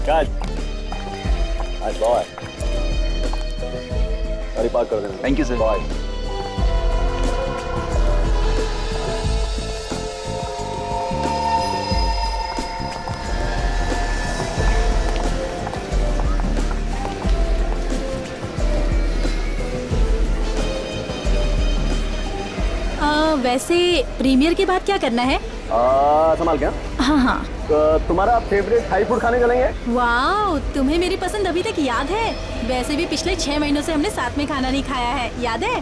Cut. Nice boy. गाड़ी park कर देना। Thank you sir. बॉय। वैसे प्रीमियर के बाद क्या करना है? संभाल क्या? हाँ हाँ। तुम्हारा फेवरेट थाई फूड खाने चलेंगे? वाह, तुम्हें मेरी पसंद अभी तक याद है? वैसे भी पिछले 6 महीनों से हमने साथ में खाना नहीं खाया है, याद है?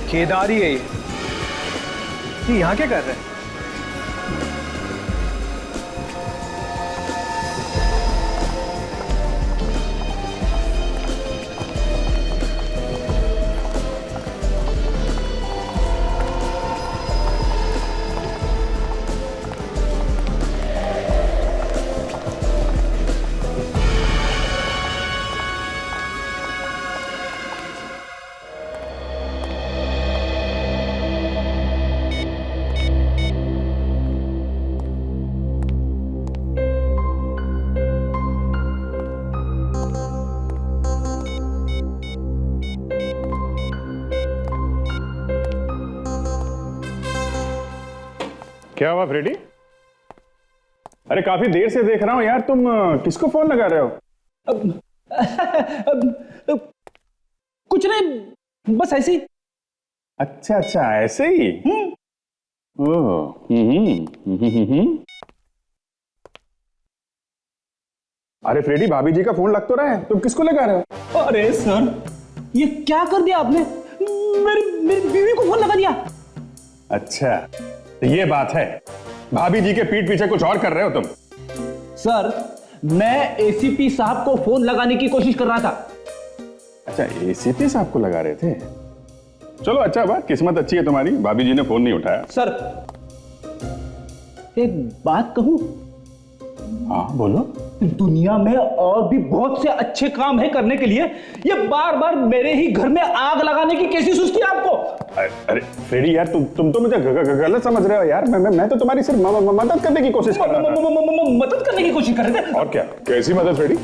केदारी है ये यहाँ क्या कर रहे हैं? क्या हुआ फ्रेडी? अरे काफी देर से देख रहा हूं यार, तुम किसको फोन लगा रहे हो? कुछ नहीं, बस ऐसे ही। अच्छा अच्छा, ऐसे ही। ओह, अरे फ्रेडी, भाभी जी का फोन लग तो रहा है, तुम किसको लगा रहे हो? अरे सर, ये क्या कर दिया आपने? मेरी बीवी को फोन लगा दिया। अच्छा, तो ये बात है, भाभी जी के पीठ पीछे कुछ और कर रहे हो तुम? सर, मैं एसीपी साहब को फोन लगाने की कोशिश कर रहा था। अच्छा, एसीपी साहब को लगा रहे थे? चलो अच्छा बात, किस्मत अच्छी है तुम्हारी, भाभी जी ने फोन नहीं उठाया। सर, एक बात कहूं? हाँ बोलो। दुनिया में और भी बहुत से अच्छे काम है करने के लिए, ये बार बार मेरे ही घर में आग लगाने की कैसी सुस्ती आपको? अरे फ्रेडी यार, तुम तो मुझे गलत समझ रहे हो यार। मैं तो तुम्हारी सिर्फ मदद करने की कोशिश कर रहा था। मदद करने की कोशिश कर रहे थे? और क्या, कैसी मदद फ्रेडी?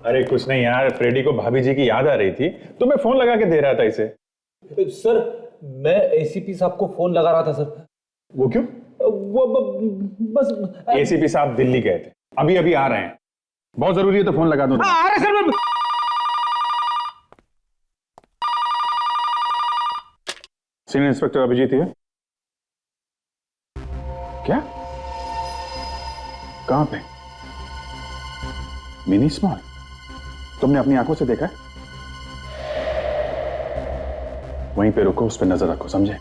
अरे कुछ नहीं यार, फ्रेडी को भाभी जी की याद आ रही थी तो मैं फोन लगा के दे रहा था इसे। सर, मैं एसीपी साहब को फोन लगा रहा था सर। वो क्यों? वो बस एसीपी साहब दिल्ली गए थे, अभी अभी आ रहे हैं, बहुत जरूरी है तो फोन लगा दो। अरे सर, सीनियर इंस्पेक्टर अभिजीत है। क्या? कहां पे? Mini small? तुमने अपनी आंखों से देखा है? वहीं पे रुको, उस पर नजर रखो, समझे?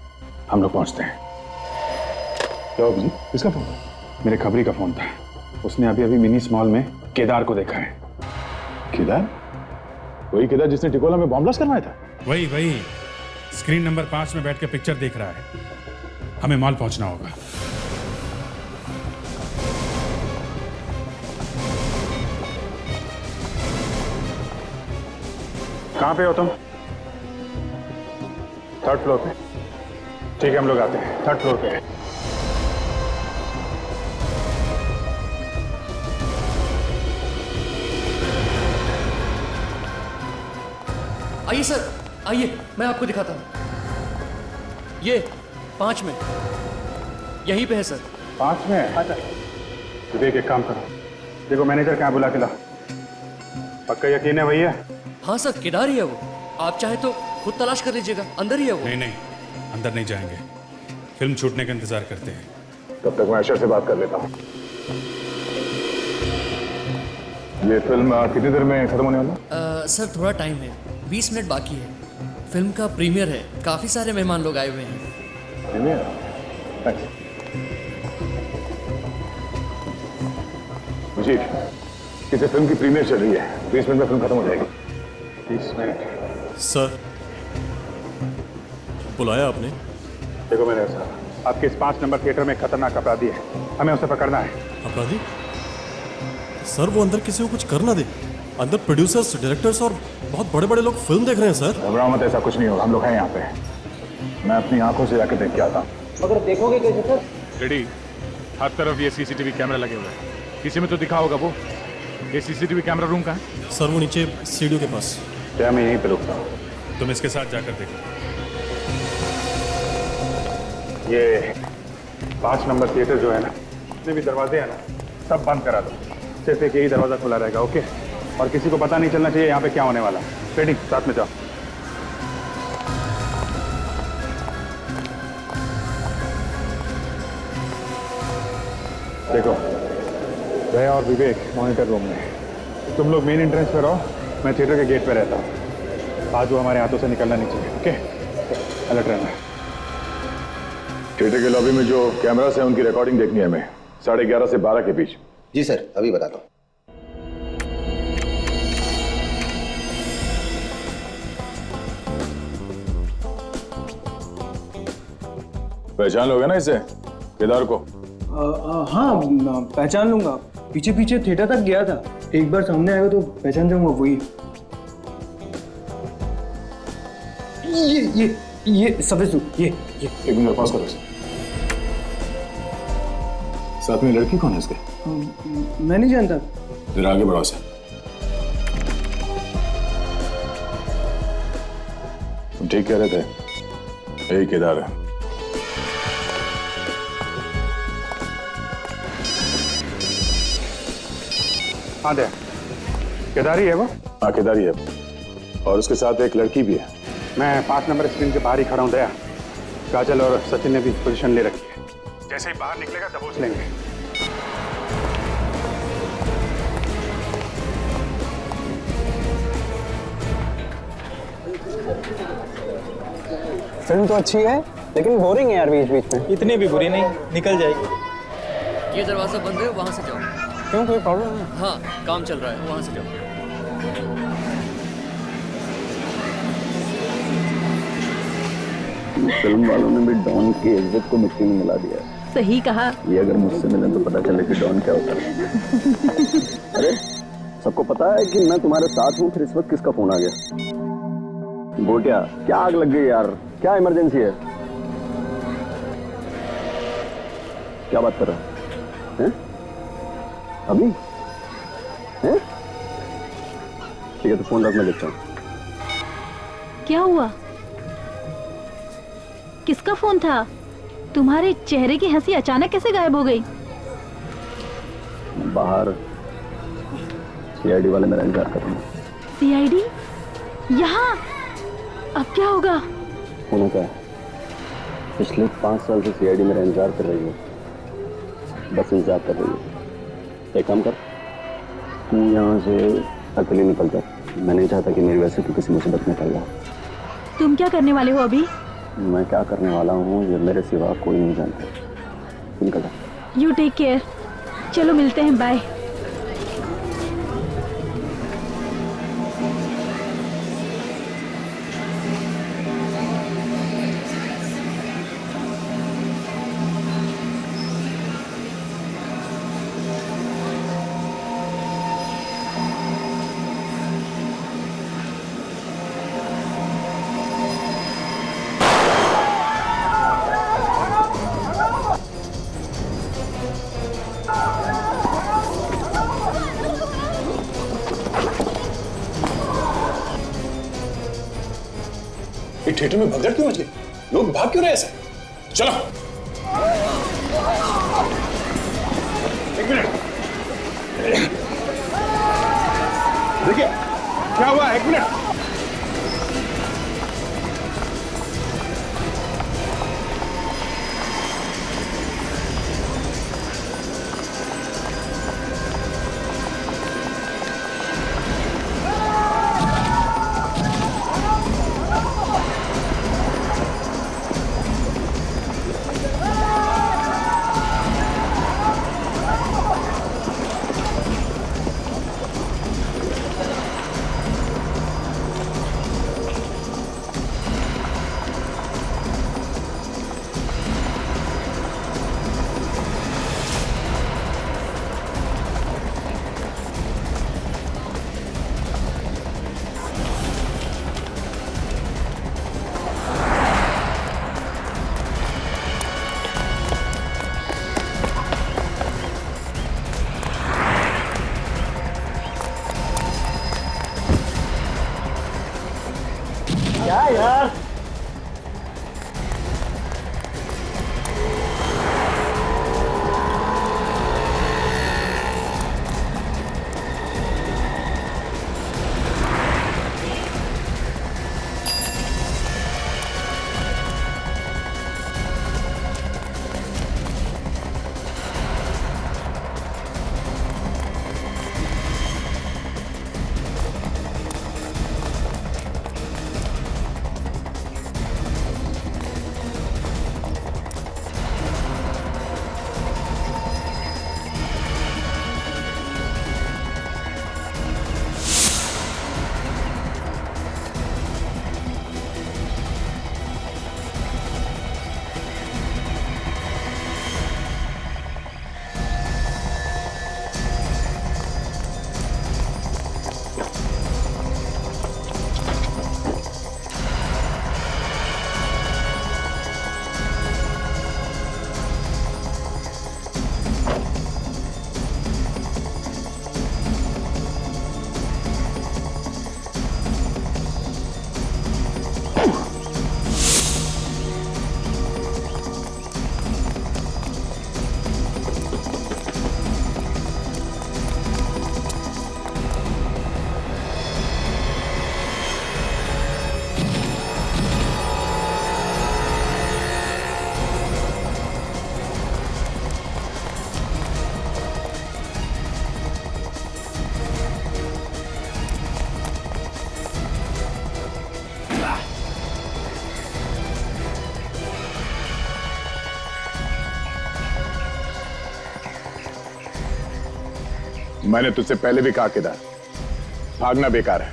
हम लोग पहुंचते हैं। क्या अभिजीत, किसका फोन? मेरे खबरी का फोन था, उसने अभी अभी मिनी स्मॉल में केदार को देखा है। केदार? वही केदार जिसने टिकोला में बॉम्ब ब्लास्ट करवाया था? वही स्क्रीन नंबर 5 में बैठ के पिक्चर देख रहा है। हमें मॉल पहुंचना होगा। कहां पे हो तुम? 3rd फ्लोर पे? ठीक है, हम लोग आते हैं, 3rd फ्लोर पे है। आइए सर, आइए, मैं आपको दिखाता हूं। ये 5 में, यहीं पे है सर। 5 में है? तो देख, एक काम करो, देखो मैनेजर कहाँ, बुला के ला। पक्का यकीन है वही है? हाँ सर, केदार ही है वो। आप चाहे तो खुद तलाश कर लीजिएगा, अंदर ही है वो। नहीं, अंदर नहीं जाएंगे, फिल्म छूटने का इंतजार करते हैं। तब तक मैं अशर से बात कर लेता हूँ। ये फिल्म कितनी देर में खत्म होने वाला? सर थोड़ा टाइम है, 20 मिनट बाकी है। फिल्म का प्रीमियर है, काफी सारे मेहमान लोग आए हुए हैं। जी, किसी फिल्म की प्रीमियर चल रही है, 20 मिनट में फिल्म खत्म हो जाएगी। 20 मिनट? सर, बुलाया आपने? देखो मैंने साहब, आपके इस 5 नंबर थिएटर में खतरनाक अपराधी है, हमें उसे पकड़ना है। अपराधी? सर वो अंदर किसी को कुछ कर ना दे। अंदर प्रोड्यूसर्स, डायरेक्टर्स और बहुत बड़े बड़े लोग फिल्म देख रहे हैं सर। घबराओ मत, ऐसा कुछ नहीं होगा, हम लोग हैं यहाँ पे। मैं अपनी आंखों से जाकर देख के आता हूँ। मगर देखोगे कैसे सर? रेडी, हर तरफ ये सीसीटीवी कैमरा लगे हुए हैं, किसी में तो दिखा होगा वो। ये सीसीटीवी कैमरा रूम का है सर, वो नीचे सीढ़ियों के पास। क्या मैं यहीं पे रुकता हूँ? तुम इसके साथ जाकर देखो। ये 5 नंबर थिएटर जो है ना, जितने भी दरवाजे हैं ना, सब बंद करा दो। सिर्फ एक यही दरवाजा खुला रहेगा, ओके? और किसी को पता नहीं चलना चाहिए यहाँ पे क्या होने वाला है। रेडी, साथ में जाओ। देखो, जया और विवेक मॉनिटर रूम में, तुम लोग मेन एंट्रेंस पे रहो, मैं थिएटर के गेट पे रहता हूँ। आज वो हमारे हाथों से निकलना नहीं चाहिए, ओके? अलर्ट रहना। थिएटर के लॉबी में जो कैमरास हैं उनकी रिकॉर्डिंग देखनी है हमें, 11:30 से 12 के बीच। जी सर, अभी बताता हूँ। पहचान लोगे ना इसे, केदार को? हाँ, पहचान लूंगा। पीछे पीछे थिएटर तक गया था, एक बार सामने आएगा तो पहचान जाऊंगा। वही ये सफेद सूट, ये एक मिनट पास करो। साथ में लड़की कौन है इसके? मैं नहीं जानता। जरा आगे बढ़ाओ से। तुम ठीक कह रहे थे, यही केदार है। हाँ दे, केदारी है वो? हाँ केदारी है, और उसके साथ एक लड़की भी है। मैं 5 नंबर स्क्रीन के बाहर ही खड़ा हूँ दया। काजल और सचिन ने भी पोजीशन ले रखी है, जैसे ही बाहर निकलेगा दबोच लेंगे। फिल्म तो अच्छी है, लेकिन बोरिंग है यार बीच बीच में। इतनी भी बुरी नहीं, निकल जाएगी। ये दरवाजा बंद है, वहाँ से जाओ। क्यों, कोई प्रॉब्लम है? हाँ, काम चल रहा है, वहाँ से जाओ। फिल्म वालों ने भी डॉन की इज्जत को मिट्टी में मिला दिया है। सही कहा। ये अगर मुझसे मिले तो पता चले कि डॉन क्या होता है। अरे सबको पता है कि मैं तुम्हारे साथ हूँ, फिर इस वक्त किसका फोन आ गया? गोटिया, क्या आग लग गई यार? क्या इमरजेंसी है? क्या बात कर रहा है? अभी हैं? ठीक है, तो फोन रख, मैं देखता हूँ। क्या हुआ? किसका फोन था? तुम्हारे चेहरे की हंसी अचानक कैसे गायब हो गई? बाहर सीआईडी वाले मेरा इंतजार कर रहे हैं। सीआईडी? यहाँ? अब क्या होगा? होना क्या है? पिछले 5 साल से सीआईडी मेरा इंतजार कर रही है, बस इंतजार कर रही है। एक काम कर, तू यहाँ से अकेले निकल जा। मैं नहीं चाहता कि मेरी वजह से तू किसी मुसीबत में पड़ जाए। तुम क्या करने वाले हो अभी? मैं क्या करने वाला हूँ ये मेरे सिवा कोई नहीं जानता। निकल जा। You take care. चलो मिलते हैं, बाय। थिएटर में भगदड़ क्यों मच गई? लोग भाग क्यों रहे ऐसे? चलो। एक मिनट, देखिए क्या हुआ। एक मिनट, क्या यार? मैंने तुझसे पहले भी कहा केदार, भागना बेकार है,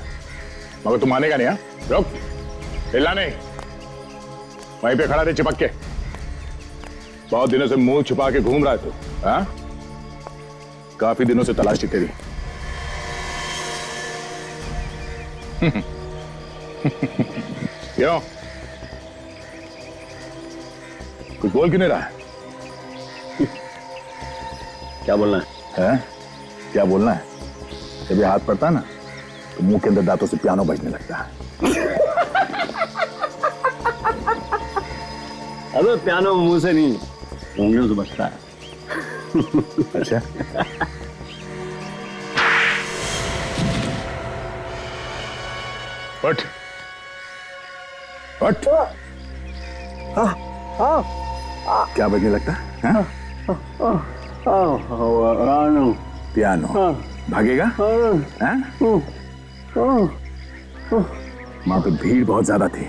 मगर तू मानेगा नहीं। हाँ, रुक, हिलना नहीं, वहीं पे खड़ा रहे चिपक के। बहुत दिनों से मुंह छुपा के घूम रहा है तू। हाँ, काफी दिनों से तलाश थी तेरी। क्यों, कुछ बोल क्यों नहीं रहा है? क्या बोलना है? क्या बोलना है? जब ये हाथ पड़ता है ना तो मुंह के अंदर दांतों से पियानो बजने लगता है। अबे पियानो मुंह से नहीं, उंगलियों से बजता है। अच्छा, उठ उठ। क्या बजने लगता है? पियानो। भागेगा? वहां पे भीड़ बहुत ज्यादा थी,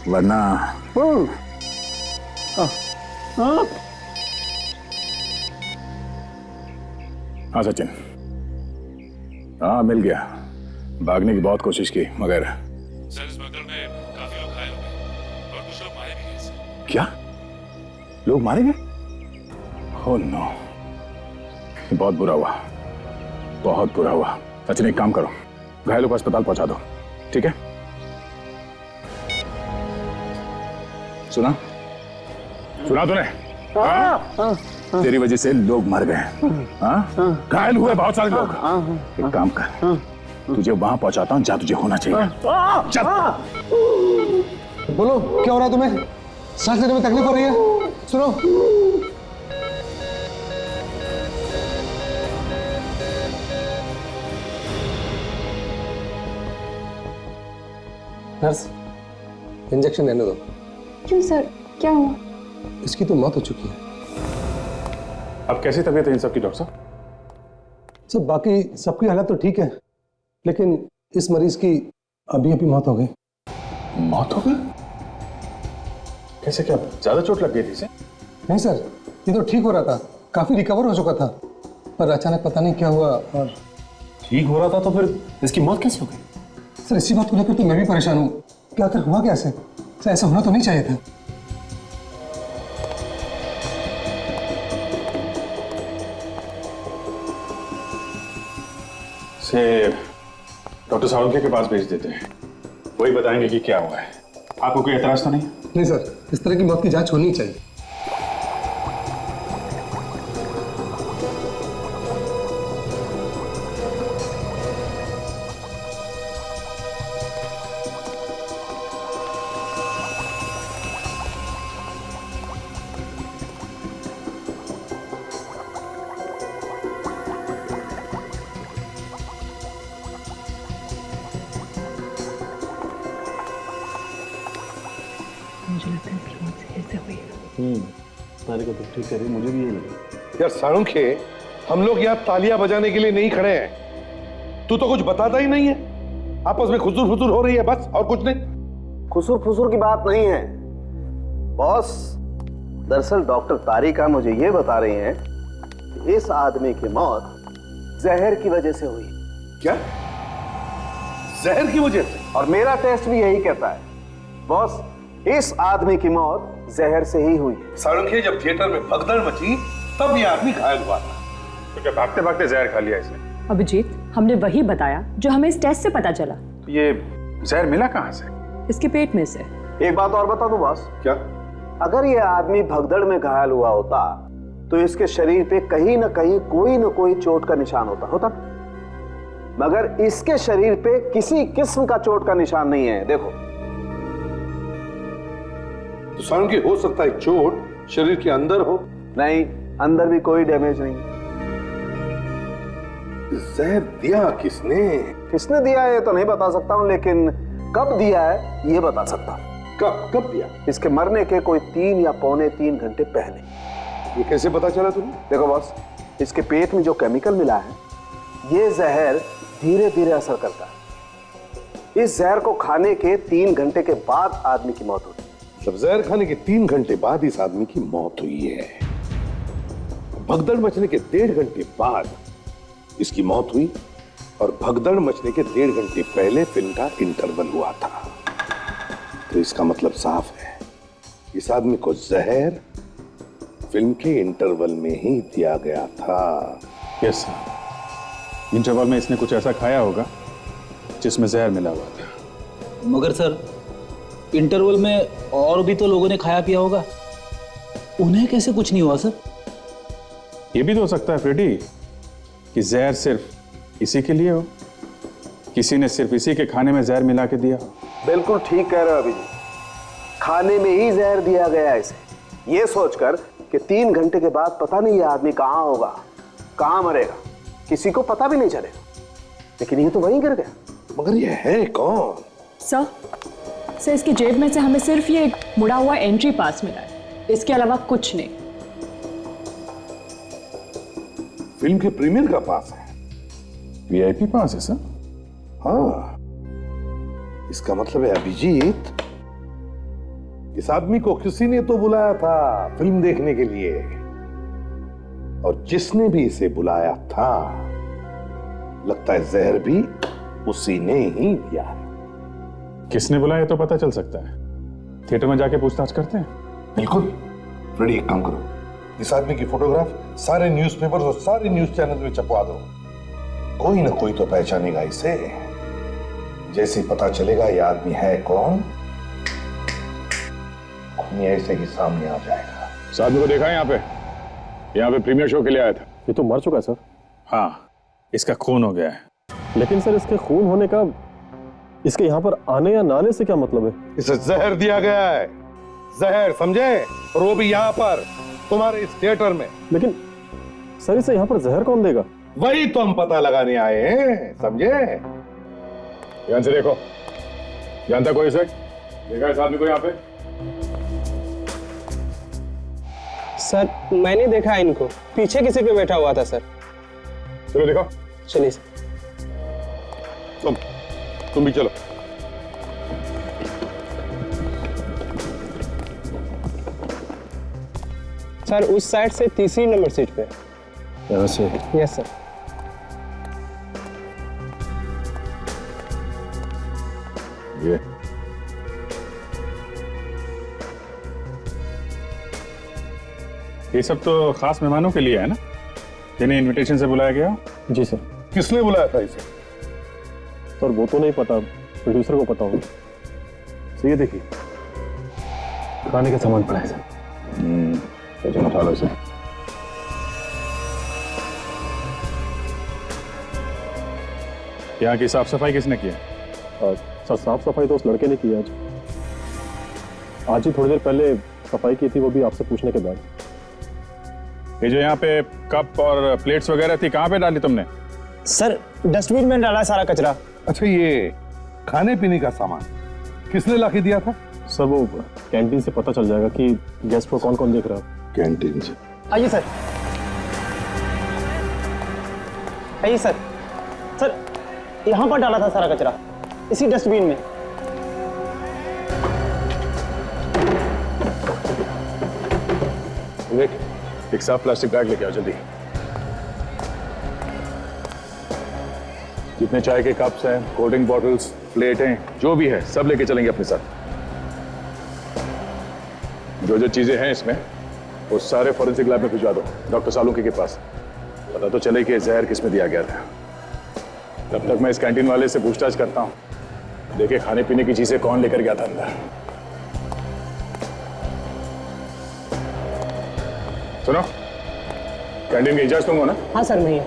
वरना हाँ सचिन, हाँ मिल गया। भागने की बहुत कोशिश की मगर सर इस बगल में काफी लोग घायल हो गए और कुछ लोग मारे भी गए। क्या लोग मारे गए? ओह नो, बहुत बुरा हुआ, बहुत बुरा हुआ। सचिन एक काम करो, घायलों को अस्पताल पहुंचा दो, ठीक है? सुना सुना तूने? तेरी वजह से लोग मर गए, घायल हुए बहुत सारे लोग। एक काम कर, तुझे वहां पहुंचाता हूं जहां तुझे होना चाहिए। चल। बोलो क्या हो रहा है तुम्हें? सांस लेने में तकलीफ हो रही है? सुनो, नर्स इंजेक्शन लेने दो। क्यों सर, क्या हुआ? इसकी तो मौत हो चुकी है। अब कैसी तबीयत है इन सबकी डॉक्टर साहब? सब बाकी सबकी हालत तो ठीक है, लेकिन इस मरीज की अभी अभी मौत हो गई। मौत हो गई? कैसे, क्या ज्यादा चोट लग गई थी इसे? नहीं सर, ये तो ठीक हो रहा था, काफी रिकवर हो चुका था, पर अचानक पता नहीं क्या हुआ और ठीक हो रहा था तो फिर इसकी मौत कैसे हो गई? सर इसी बात को लेकर तो मैं भी परेशान हूँ कि आखिर हुआ कैसे? सर ऐसा होना तो नहीं चाहिए था। से डॉक्टर सावंके के पास भेज देते हैं, वही बताएंगे कि क्या हुआ है। आपको कोई एतराज तो नहीं? नहीं सर, इस तरह की मौत की जांच होनी चाहिए। मुझे लगता है कि मुझसे ऐसे हुई। तारी को तो ठीक कह रही, मुझे भी यही लगा। यार साळुंखे, हम लोग यहाँ तालियां बजाने के लिए नहीं खड़े हैं। तू तो कुछ बताता ही नहीं है, आपस में खुसुर फुसुर हो रही है बस, और कुछ नहीं। खुसुर फुसुर की बात नहीं है बॉस। दरअसल डॉक्टर तारिका मुझे ये बता रही हैं कि इस आदमी की मौत जहर की वजह से हुई। क्या? जहर की वजह से? और मेरा टेस्ट भी यही कहता है बॉस, इस आदमी की मौत जहर से ही हुई। साळुंखे, जब थिएटर में भगदड़ मची तब ये आदमी घायल हुआ था। तो क्या भागते भागते जहर खा लिया इसने? अभिजीत, हमने वही बताया जो हमें इस टेस्ट से पता चला। तो ये जहर मिला कहाँ से? इसके पेट में से। एक बात और बता दूं बॉस। क्या? अगर ये आदमी भगदड़ में घायल हुआ होता तो इसके शरीर पे कहीं ना कहीं कोई ना कोई चोट का निशान होता। मगर इसके शरीर पे किसी किस्म का चोट का निशान नहीं है। देखो तो साळुंखे, हो सकता है चोट शरीर के अंदर हो। नहीं, अंदर भी कोई डैमेज नहीं। जहर दिया किसने? किसने दिया है तो नहीं बता सकता हूं, लेकिन कब दिया है ये बता सकता हूं। कब दिया? इसके मरने के कोई 3 या पौने 3 घंटे पहले। ये कैसे पता चला तुम्हें? देखो बॉस, इसके पेट में जो केमिकल मिला है ये जहर धीरे धीरे असर करता है। इस जहर को खाने के 3 घंटे के बाद आदमी की मौत हुई। मतलब जहर खाने के 3 घंटे बाद इस आदमी की मौत हुई है। भगदड़ मचने के 1.5 घंटे बाद इसकी मौत हुई, और भगदड़ मचने के 1.5 घंटे पहले फिल्म का इंटरवल हुआ था। तो इसका मतलब साफ है, इस आदमी को जहर फिल्म के इंटरवल में ही दिया गया था। यस सर, इंटरवल में इसने कुछ ऐसा खाया होगा जिसमें जहर मिला हुआ था। मगर सर, इंटरवल में और भी तो लोगों ने खाया पिया होगा, उन्हें कैसे कुछ नहीं हुआ सर? ये भी तो हो सकता है फ्रेडी कि जहर सिर्फ इसी के लिए हो, किसी ने सिर्फ इसी के खाने में जहर मिला के दिया हो। बिल्कुल ठीक कह रहे हो अभिजीत, खाने में ही जहर दिया गया है इसे, ये सोचकर कि 3 घंटे के बाद पता नहीं ये आदमी कहां होगा, कहां मरेगा, किसी को पता भी नहीं चलेगा। लेकिन ये तो वहीं गिर गया। मगर ये है कौन? सर, इसकी जेब में से हमें सिर्फ ये मुड़ा हुआ एंट्री पास मिला है, इसके अलावा कुछ नहीं। फिल्म के प्रीमियर का पास है? वीआईपी पास है सर? हाँ, इसका मतलब है अभिजीत, इस आदमी को किसी ने तो बुलाया था फिल्म देखने के लिए, और जिसने भी इसे बुलाया था लगता है जहर भी उसी ने ही दिया है। किसने बुलाया तो पता चल सकता है, थिएटर में जाके पूछताछ करते हैं। बिल्कुल। फ्रेडी, एक काम करो, इस आदमी की फोटोग्राफ सारे न्यूज़पेपर और सारे न्यूज चैनल में छपवा दो। कोई ना कोई तो पहचानेगा इसे। जैसे ही पता चलेगा ये आदमी है कौन, ये ऐसे ही सामने आ जाएगा। इस आदमी को देखा है यहाँ पे प्रीमियर शो के लिए आया था। ये तो मर चुका है सर। हाँ, इसका खून हो गया है। लेकिन सर, इसके खून होने का इसके यहाँ पर आने या ना आने से क्या मतलब है? इसे जहर दिया गया है, जहर, समझे? और वो भी यहाँ पर, तुम्हारे इस थिएटर में। लेकिन सर, इसे यहाँ पर जहर कौन देगा? वही तो हम पता लगाने आए हैं, समझे? ध्यान से देखो, जानता कोई इसे? देखा इस आदमी को यहाँ पे? सर, मैंने देखा इनको, पीछे किसी पे बैठा हुआ था सर। चलो देखो। चलिए सर। तुम भी चलो। सर, उस साइड से 3री नंबर सीट पे। यहाँ से? Yes sir. ये सब तो खास मेहमानों के लिए है ना, जिन्हें इनविटेशन से बुलाया गया? जी सर। किसने बुलाया था इसे? सर, वो तो नहीं पता, प्रोड्यूसर को पता होगा। तो ये देखिए, खाने का सामान पड़ा है सर। तो उठा लो इसे। यहाँ की साफ सफाई किसने की है? सर, साफ सफाई तो उस लड़के ने की है आज ही थोड़ी देर पहले सफाई की थी, वो भी आपसे पूछने के बाद। ये जो यहाँ पे कप और प्लेट्स वगैरह थी, कहाँ पे डाली तुमने? सर, डस्टबिन में डाला सारा कचरा। अच्छा, ये खाने पीने का सामान किसने लाके दिया था? सर वो कैंटीन से पता चल जाएगा कि गेस्ट को कौन कौन देख रहा है। कैंटीन से? आइए सर, आइए सर। सर यहाँ पर डाला था सारा कचरा, इसी डस्टबिन में। एक साफ प्लास्टिक बैग लेके आओ जल्दी। जितने चाय के कप्स हैं, कोल्ड ड्रिंक बॉटल्स, प्लेटें, जो भी है सब लेके चलेंगे अपने साथ। जो जो चीजें हैं इसमें वो सारे फॉरेंसिक लैब में भिजवा दो, डॉक्टर सालुंके के पास। पता तो चले कि जहर किसमें दिया गया था। तब तक मैं इस कैंटीन वाले से पूछताछ करता हूँ, देखे खाने पीने की चीजें कौन लेकर गया था अंदर। सुनो, कैंटीन के इंचार्ज तुम हो ना? हाँ सर, मैं।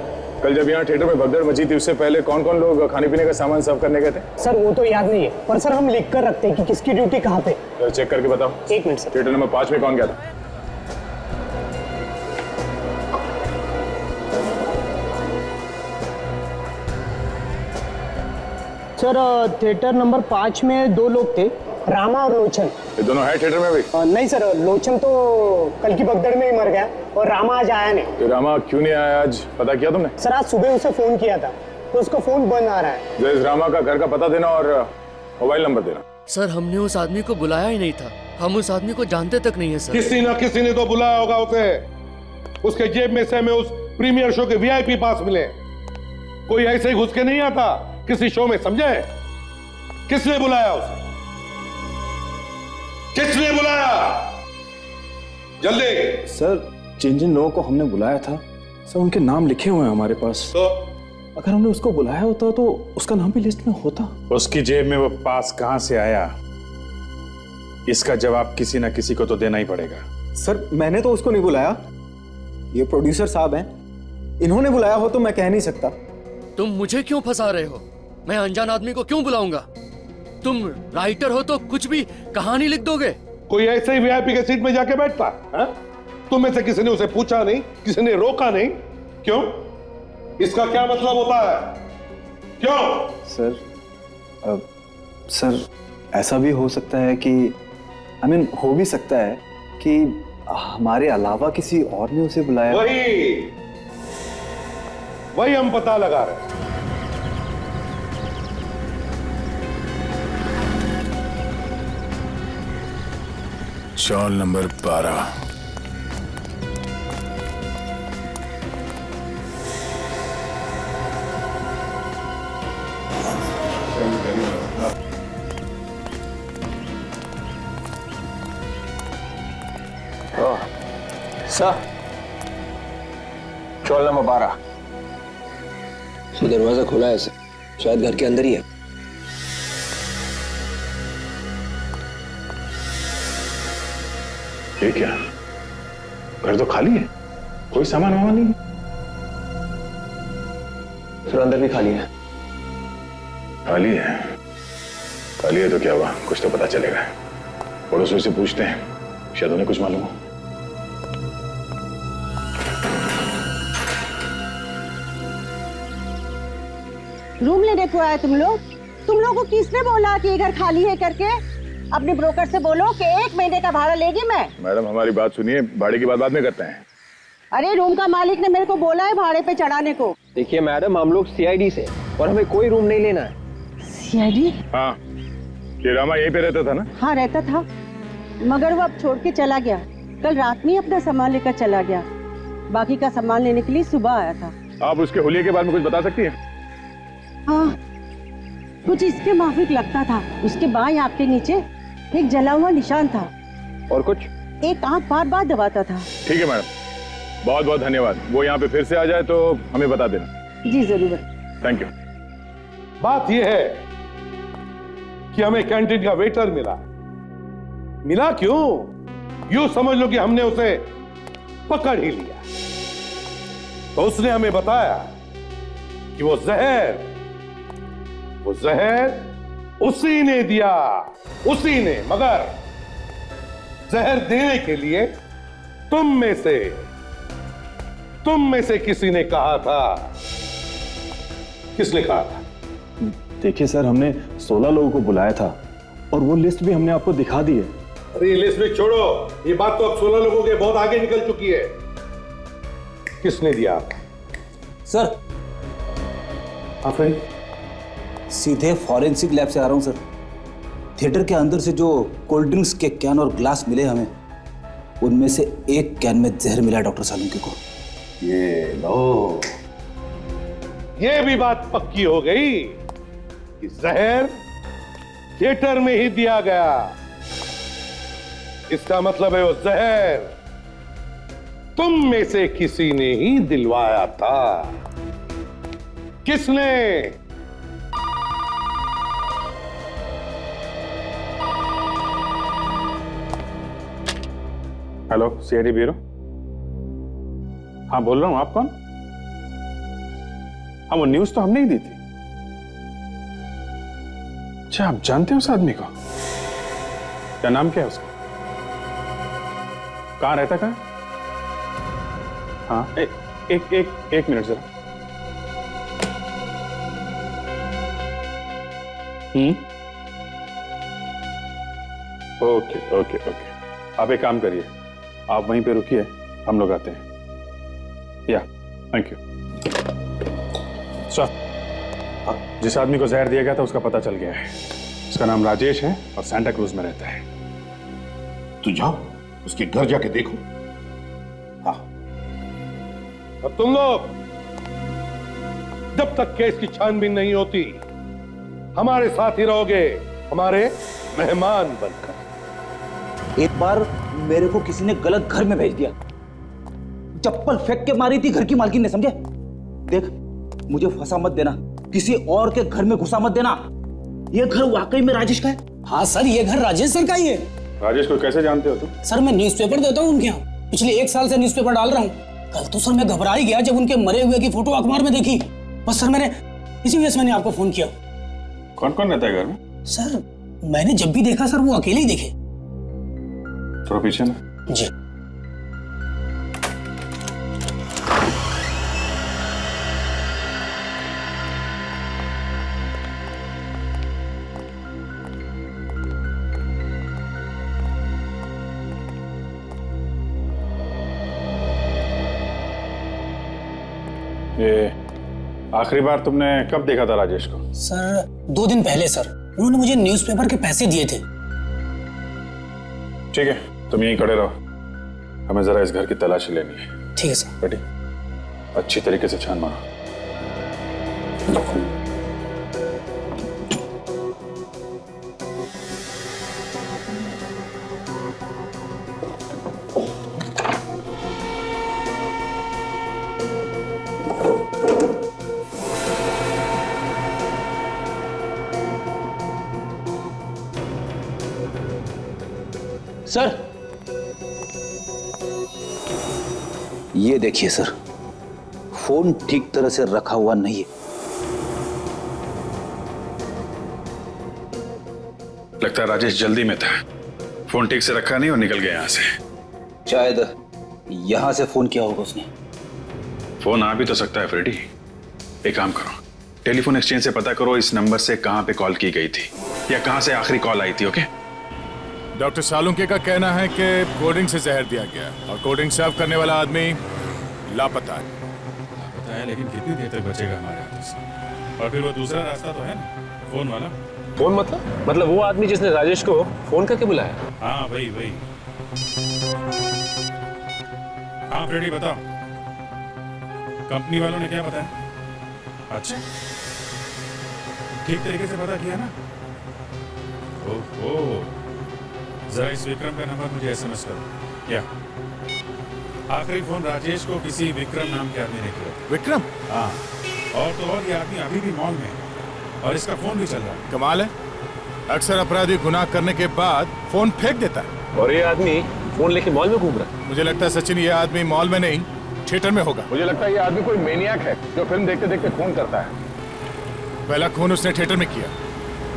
कल जब यहाँ थिएटर में भगदड़ मची थी उससे पहले कौन कौन लोग खाने पीने का सामान सर्व करने गए थे? सर वो तो याद नहीं है, पर सर हम लिख कर रखते हैं कि किसकी ड्यूटी कहाँ पे। तो चेक करके बताओ। 1 मिनट सर। थिएटर नंबर 5 में कौन गया था? सर थिएटर नंबर 5 में 2 लोग थे, रामा और लोचन। ये दोनों है थिएटर में भी? नहीं सर, लोचन तो कल की भगदड़ में ही मर गया और रामा आज आया नहीं। तो रामा क्यों नहीं आया आज, पता किया तुमने? सर आज सुबह उसे फोन किया था तो उसका फोन बंद आ रहा है। जो इस रामा का घर का पता देना और मोबाइल नंबर देना। सर हमने उस आदमी को बुलाया ही नहीं था, हम उस आदमी को जानते तक नहीं है सर। किसी ना किसी ने तो बुलाया होगा उसे। उसके जेब में से हमें उस प्रीमियर शो के वीआईपी पास मिले। कोई ऐसे ही घुस के नहीं आता किसी शो में, समझे? किसने बुलाया उसे? किसने बुलाया? जल्दी। सर जिन जिन लोगों को हमने बुलाया था सर उनके नाम लिखे हुए हैं हमारे पास। तो अगर हमने उसको बुलाया होता तो उसका नाम भी लिस्ट में होता। उसकी जेब में वो पास कहां से आया, इसका जवाब किसी ना किसी को तो देना ही पड़ेगा। सर मैंने तो उसको नहीं बुलाया, ये प्रोड्यूसर साहब हैं, इन्होंने बुलाया हो तो मैं कह नहीं सकता। तुम मुझे क्यों फंसा रहे हो? मैं अनजान आदमी को क्यों बुलाऊंगा? तुम राइटर हो तो कुछ भी कहानी लिख दोगे। कोई ऐसे ही वीआईपी के सीट में जाके बैठता है? तुम में से किसी ने उसे पूछा नहीं, किसी ने रोका नहीं? क्यों? इसका क्या मतलब होता है? क्यों? सर ऐसा भी हो सकता है कि हो भी सकता है कि हमारे अलावा किसी और ने उसे बुलाया। वही हम पता लगा रहे हैं। चौल नंबर 12। सर चौल नंबर 12। दरवाजा खुला है सर, शायद घर के अंदर ही है। ये क्या, घर तो खाली है, कोई सामान वामान नहीं है। सर अंदर भी खाली है। खाली है? खाली है तो क्या हुआ, कुछ तो पता चलेगा। पड़ोसियों से पूछते हैं, शायद उन्हें कुछ मालूम हो। रूम लेने को आए तुम लोग? तुम लोगों को किसने बोला कि ये घर खाली है करके? अपने ब्रोकर से बोलो कि 1 महीने का भाड़ा लेगी मैं। मैडम हमारी बात सुनिए, भाड़े की बात बाद में करते हैं। अरे रूम का मालिक ने मेरे को बोला है भाड़े पे चढ़ाने को। देखिए मैडम, हम लोग सीआईडी से और हमें कोई रूम नहीं लेना है। सीआईडी? हाँ, ये रामा यहीं पे रहता था ना? हाँ रहता था, मगर वो अब छोड़ के चला गया। कल रात में ही अपना सामान लेकर चला गया। बाकी का सामान लेने के लिए सुबह आया था। आप उसके हुलिये के बारे में कुछ बता सकती हैं? हाँ, कुछ इसके माफिक लगता था। उसके बाएं आंख के नीचे एक जला हुआ निशान था। और कुछ? एक आंख बार बार दबाता था। ठीक है मैडम, बहुत बहुत धन्यवाद। वो यहाँ पे फिर से आ जाए तो हमें बता देना। जी जरूर। Thank you. बात यह है कि हमें कैंटीन का वेटर मिला क्यों? यूं समझ लो कि हमने उसे पकड़ ही लिया। तो उसने हमें बताया कि वो जहर उसी ने दिया, उसी ने। मगर जहर देने के लिए तुम में से किसी ने कहा था। किसने कहा था? देखिए सर, हमने 16 लोगों को बुलाया था और वो लिस्ट भी हमने आपको दिखा दी है। अरे लिस्ट में छोड़ो, ये बात तो अब 16 लोगों के बहुत आगे निकल चुकी है। किसने दिया? सर आप सीधे फॉरेंसिक लैब से आ रहा हूं सर। थिएटर के अंदर से जो कोल्ड ड्रिंक्स के कैन और ग्लास मिले हमें, उनमें से एक कैन में जहर मिला डॉक्टर सालुंके को। ये लो, ये भी बात पक्की हो गई कि जहर थिएटर में ही दिया गया। इसका मतलब है वो जहर तुम में से किसी ने ही दिलवाया था। किसने? Hello, CID bureau. हाँ बोल रहा हूं, आप कौन? हाँ वो न्यूज तो हमने ही दी थी। अच्छा, आप जानते हो उस आदमी को? क्या नाम क्या है उसका? कहां रहता कहां? हाँ एक मिनट जरा। ओके ओके ओके, आप एक काम करिए, आप वहीं पे रुकिए, हम लोग आते हैं। या थैंक यू सर। जिस आदमी को जहर दिया गया था उसका पता चल गया है। उसका नाम राजेश है और सैंटा क्रूज में रहता है। तू जाओ उसके घर जाके देखो। हाँ, अब तुम लोग जब तक केस की छानबीन नहीं होती हमारे साथ ही रहोगे, हमारे मेहमान बनकर। एक बार मेरे को किसी ने गलत घर में भेज दिया, चप्पल फेंक के मारी थी घर की मालकिन ने, समझे? देख, मुझे फंसा मत देना, किसी और के घर में घुसा मत देना। ये घर वाकई में राजेश का है? हाँ सर, ये घर राजेश सर का ही है। राजेश को कैसे जानते हो तुम? सर मैं न्यूज़पेपर देता हूँ उनके यहाँ, पिछले 1 साल से न्यूज़पेपर डाल रहा हूँ। कल तो सर मैं घबरा ही गया जब उनके मरे हुए की फोटो अखबार में देखी। बस सर मैंने इसी वजह से मैंने आपको फोन किया। कौन कौन रहता है घर में? सर मैंने जब भी देखा सर वो अकेले ही देखे। थोड़ा पीछे ना। जी। ये आखिरी बार तुमने कब देखा था राजेश को? सर 2 दिन पहले सर, उन्होंने मुझे न्यूज़पेपर के पैसे दिए थे। ठीक है, तुम यहीं खड़े रहो, हमें जरा इस घर की तलाशी लेनी है। ठीक है सर। बेटी अच्छी तरीके से छान मारो। सर ये देखिए सर, फोन ठीक तरह से रखा हुआ नहीं है। लगता है राजेश जल्दी में था, फोन ठीक से रखा नहीं और निकल गया यहां से। शायद यहां से फोन किया होगा उसने। फोन आ भी तो सकता है फ्रेडी। एक काम करो, टेलीफोन एक्सचेंज से पता करो इस नंबर से कहां पे कॉल की गई थी या कहां से आखिरी कॉल आई थी। ओके? डॉक्टर सालुंके का कहना है कि कोल्ड ड्रिंक से जहर दिया गया और कोल्ड ड्रिंक सर्व करने वाला आदमी लापता है। लापता है, लेकिन कितनी देर तक बचेगा हमारे हाथों से? और फिर वो दूसरा रास्ता तो है ना, फोन वाला। फोन मतलब वो आदमी जिसने राजेश को फोन करके बुलाया? हाँ वही। हाँ फ्रेडी बताओ, कंपनी वालों ने क्या बताया? अच्छा, ठीक तरीके से पता किया ना? ओहो, जरा इस विक्रम का नंबर मुझे एसएमएस करो। या आखिरी फोन राजेश को किसी विक्रम नाम के आदमी ने किया। विक्रम? हाँ, और तो और ये आदमी अभी भी मॉल में है और इसका फोन भी चल रहा है। कमाल है, अक्सर अपराधी गुनाह करने के बाद फोन फेंक देता है और ये आदमी फोन लेके मॉल में घूम रहा है। मुझे लगता है सचिन ये आदमी मॉल में नहीं थिएटर में होगा। मुझे लगता है ये आदमी कोई मेनियाक है जो फिल्म देखते देखते खून करता है। पहला खून उसने थिएटर में किया,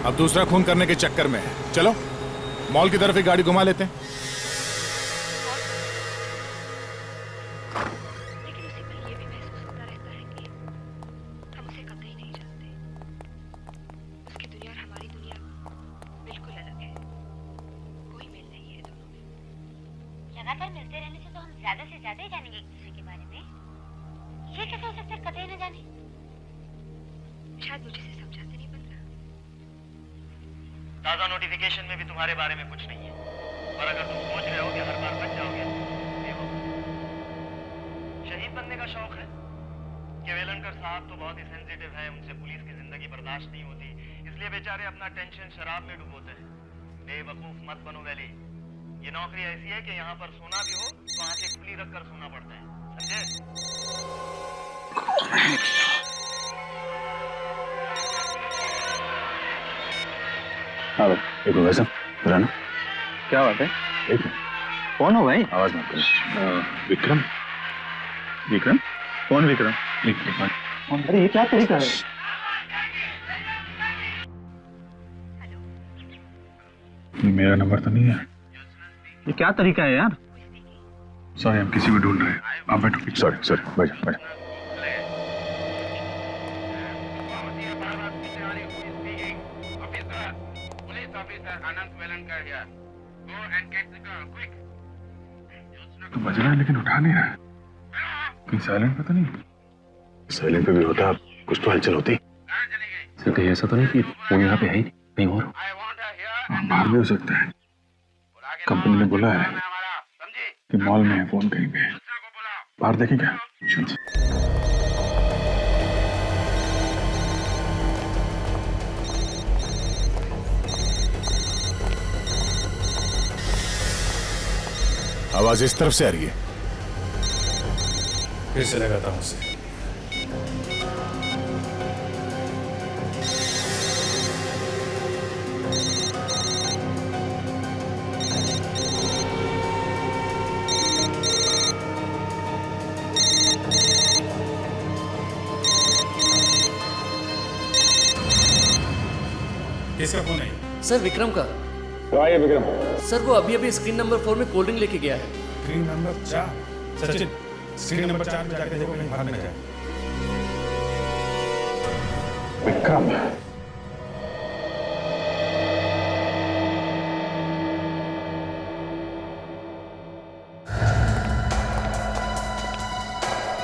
अब दूसरा खून करने के चक्कर में है। चलो मॉल की तरफ एक गाड़ी घुमा लेते हैं। हम उसे कतई नहीं जानते। उसकी दुनिया और हमारी दुनिया बिल्कुल अलग है। लगातार मिलते रहने से तो हम ज्यादा से ज्यादा ही जानेंगे एक दूसरे के बारे में। ये कैसे हो सकता है कतई न जाने? शायद मुझे से समझाते नहीं बन रहा। ताजा नोटिफिकेशन में भी तुम्हारे बारे में कुछ नहीं है, और अगर तुम सोच रहे हो कि हर बार बच जाओगे, देखो शहीद बनने का शौक है कि वेलनकर साहब तो बहुत ही सेंसिटिव है, उनसे पुलिस की जिंदगी बर्दाश्त नहीं होती, इसलिए बेचारे अपना टेंशन शराब में डुबोते हैं। बेवकूफ मत बनो वैली, ये नौकरी ऐसी है कि यहाँ पर सोना भी हो तो आंखें खुली रखकर सोना पड़ता है, समझे? हेलो, एक मिनट वैसा राना, क्या बात है? एक मिनट, कौन हो भाई? आवाज मत करो। विक्रम, विक्रम, कौन विक्रम? एक मिनट। अरे ये क्या तरीका है? मेरा नंबर तो नहीं है। ये क्या तरीका है यार? सॉरी, हम किसी को ढूंढ रहे हैं। आप बैठो। सॉरी, बैठो। तो बज रहा है लेकिन उठा नहीं रहा है। कहीं साइलेंट पे तो नहीं? साइलेंट पे भी होता कुछ तो हलचल होती। सर कहीं ऐसा तो नहीं कि वो यहाँ पे है ही नहीं, कहीं और? बाहर भी हो सकता है। कंपनी ने बोला है कि मॉल में है, फोन कहीं पे है। बाहर देखें क्या? आवाज इस तरफ से आ रही है। फिर से लगाता हूं उसे। किसका फोन है? सर विक्रम का। आइए विक्रम। सर वो अभी स्क्रीन नंबर 4 में कोल्ड ड्रिंक लेके गया है। Screen number 4? Sachin, screen number 4 में जाकर देखो कहीं भाग न जाए। विक्रम,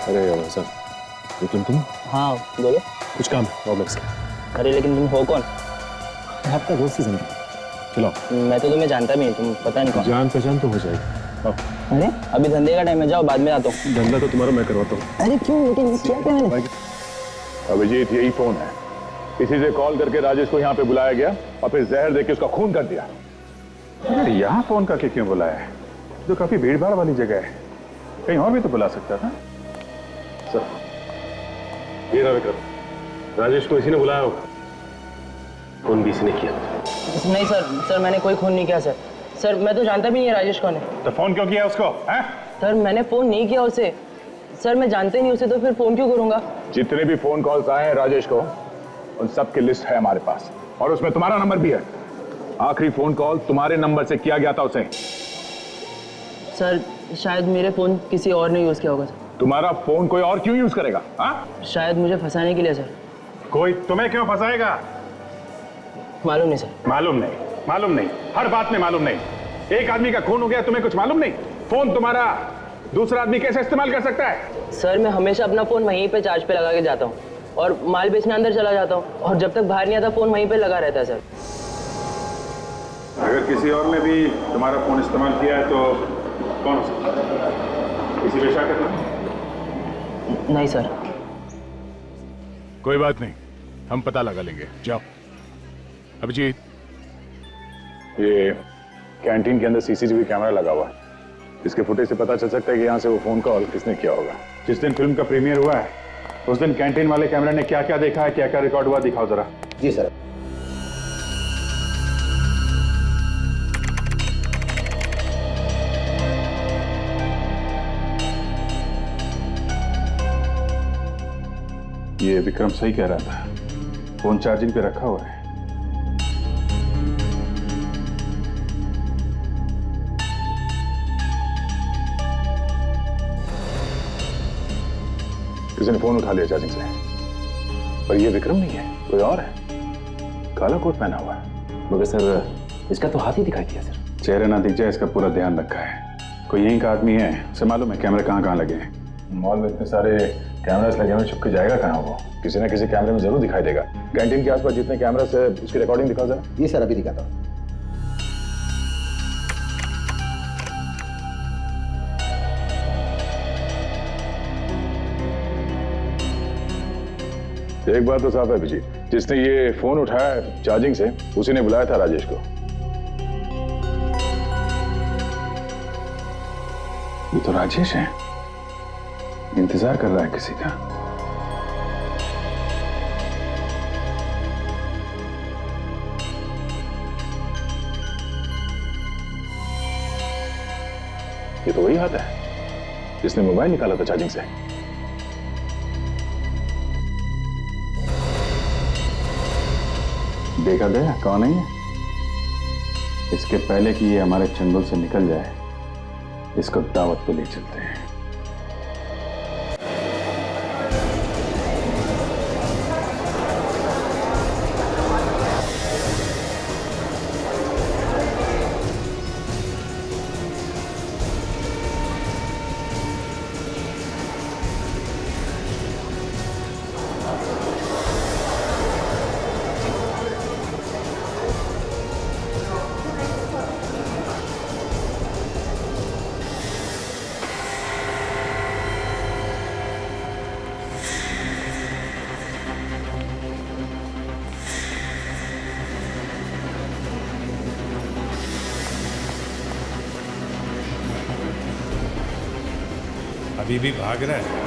अरे सर, विक्रम तुम? हाँ बोलो। कुछ काम है ऑफिस का। अरे लेकिन तुम हो कौन? आपका दोस्त ही समझो। चलो। मैं तो तुम्हें जानता भी नहीं, तुम पता नहीं कौन। जान पहचान तो हो जाएगी। अरे अभी धंधे का टाइम है, जाओ बाद में आता हूँ। धंधा तो तुम्हारा मैं करवाता हूँ। अरे क्यों, लेकिन क्या मैंने? अभिजीत, यही फोन है। किसी से कॉल करके राजेश को यहाँ पे बुलाया गया और फिर जहर देके उसका खून कर दिया। यहाँ फोन करके क्यों बुलाया है? जो काफी भीड़ भाड़ वाली जगह है, कहीं और भी तो बुला सकता था। सर, ये ना विक्रम, राजेश को इसी ने बुलाया होगा। खून भी इसने किया। नहीं सर, मैंने कोई खून नहीं किया सर। सर मैं तो जानता भी नहीं है राजेश कौन है। तो फोन क्यों किया उसको? हैं? सर मैंने फोन नहीं किया उसे। सर मैं जानते नहीं उसे, तो फिर फोन क्यों करूंगा? जितने भी फोन कॉल्स आए हैं राजेश को, उन सब की लिस्ट है हमारे पास, और उसमें तुम्हारा नंबर भी है। आखिरी फोन कॉल तुम्हारे नंबर से किया गया था उसे। सर शायद मेरे फोन किसी और ने यूज किया होगा सर। तुम्हारा फोन कोई और क्यों यूज करेगा? शायद मुझे फंसाने के लिए सर। कोई तुम्हें क्यों फंसाएगा? मालूम नहीं सर। मालूम नहीं, हर बात में मालूम नहीं। एक आदमी का खून हो गया, तुम्हें कुछ मालूम नहीं? फोन तुम्हारा दूसरा आदमी कैसे इस्तेमाल कर सकता है? सर मैं हमेशा अपना फोन वहीं पे चार्ज पे लगा के जाता हूँ और माल बेचने अंदर चला जाता हूँ, और जब तक बाहर नहीं आता फोन वहीं पे लगा रहता है सर। अगर किसी और ने भी तुम्हारा फोन इस्तेमाल किया है तो कौन हो सकता है? किसी पे शक करना? नहीं सर। कोई बात नहीं, हम पता लगा लेंगे। जाओ। अभिजीत, ये कैंटीन के अंदर सीसीटीवी कैमरा लगा हुआ है। इसके फुटेज से पता चल सकता है कि यहाँ से वो फोन कॉल किसने किया होगा। जिस दिन फिल्म का प्रीमियर हुआ है उस दिन कैंटीन वाले कैमरे ने क्या क्या देखा है, क्या क्या रिकॉर्ड हुआ, दिखाओ जरा। जी सर। ये विक्रम सही कह रहा था, फोन चार्जिंग पे रखा हुआ है। किसी ने फोन उठा लिया चार्जिंग से, पर ये विक्रम नहीं है, कोई और है। काला कोट पहना हुआ है। मगर सर इसका तो हाथ ही दिखाई दिया सर। चेहरे ना दिख जाए इसका पूरा ध्यान रखा है। कोई यहीं का आदमी है, उसे मालूम है कैमरे कहाँ कहाँ लगे हैं। मॉल में इतने सारे कैमरास लगे हुए, छुप के जाएगा कहाँ वो? किसी ना किसी कैमरे में जरूर दिखाई देगा। कैंटीन के आसपास जितने कैमरास है उसकी रिकॉर्डिंग दिखाओ जरा। ये सर अभी दिखाता हूँ। एक बात तो साफ है अभिजीत, जिसने ये फोन उठाया चार्जिंग से उसी ने बुलाया था राजेश को। ये तो राजेश है, इंतजार कर रहा है किसी का। ये तो वही हाथ है जिसने मोबाइल निकाला था चार्जिंग से। देखा गया कौन है ये? इसके पहले कि ये हमारे चंगुल से निकल जाए, इसको दावत पे ले चलते हैं। अभी भी भाग रहा है।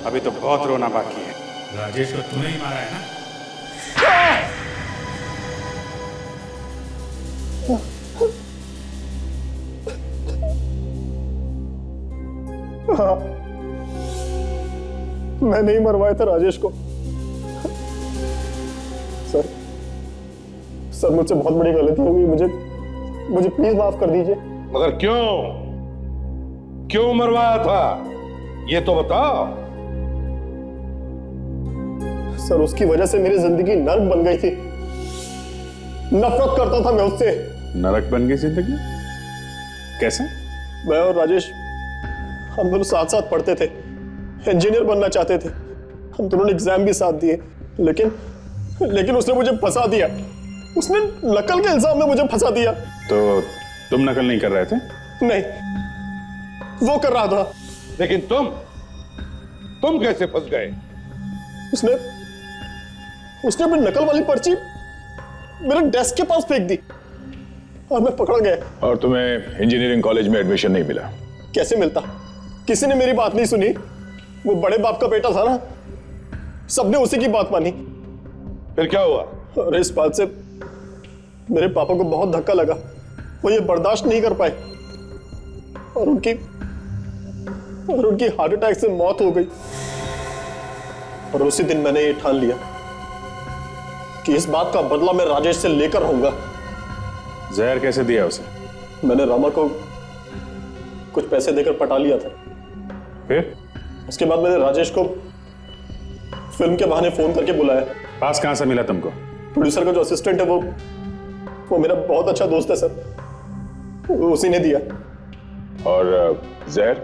अभी तो बहुत रोना बाकी है। राजेश को तूने ही मारा है ना? हाँ, मैंने ही मरवाया था राजेश को। सर मुझसे बहुत बड़ी गलती हो गई, मुझे प्लीज माफ कर दीजिए। मगर क्यों मरवाया था ये तो बताओ। सर उसकी वजह से मेरी जिंदगी नरक बन गई थी। नफरत करता था मैं उससे। नरक बन गई जिंदगी? कैसे? मैं और राजेश हम दोनों साथ साथ पढ़ते थे, इंजीनियर बनना चाहते थे। हम दोनों ने एग्जाम भी साथ दिए, लेकिन उसने मुझे फंसा दिया। उसने नकल के इल्जाम में मुझे फंसा दिया। तो तुम नकल नहीं कर रहे थे? नहीं, वो कर रहा था। लेकिन तुम कैसे फंस गए? उसने अपनी नकल वाली पर्ची मेरे डेस्क के पास फेंक दी और मैं पकड़ गया। और तुम्हें इंजीनियरिंग कॉलेज में एडमिशन नहीं मिला? कैसे मिलता? किसी ने मेरी बात नहीं सुनी। वो बड़े बाप का बेटा था ना, सबने उसी की बात मानी। फिर क्या हुआ? अरे इस बात से मेरे पापा को बहुत धक्का लगा। वो ये बर्दाश्त नहीं कर पाए और उनकी हार्ट अटैक से मौत हो गई। और उसी दिन मैंने ये ठान लिया कि इस बात का बदला मैं राजेश से लेकर रहूंगा। जहर कैसे दिया उसे? मैंने रामा को कुछ पैसे देकर पटा लिया था। फिर उसके बाद मैंने राजेश को फिल्म के बहाने फोन करके बुलाया। पास कहां से मिला तुमको? प्रोड्यूसर का जो असिस्टेंट है वो मेरा बहुत अच्छा दोस्त है सर, उसी ने दिया। और जहर,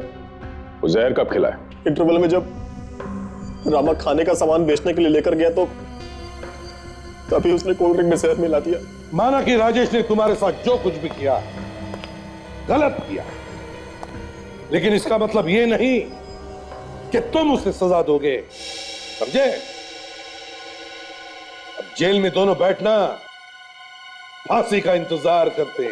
वो जहर कब खिलाया? इंटरवल में जब रामा खाने का सामान बेचने के लिए लेकर गया तो तभी उसने कोल्ड ड्रिंक में जहर मिला दिया। माना कि राजेश ने तुम्हारे साथ जो कुछ भी किया गलत किया, लेकिन इसका मतलब ये नहीं कि तुम उसे सजा दोगे, समझे? अब जेल में दोनों बैठना फांसी का इंतजार करते।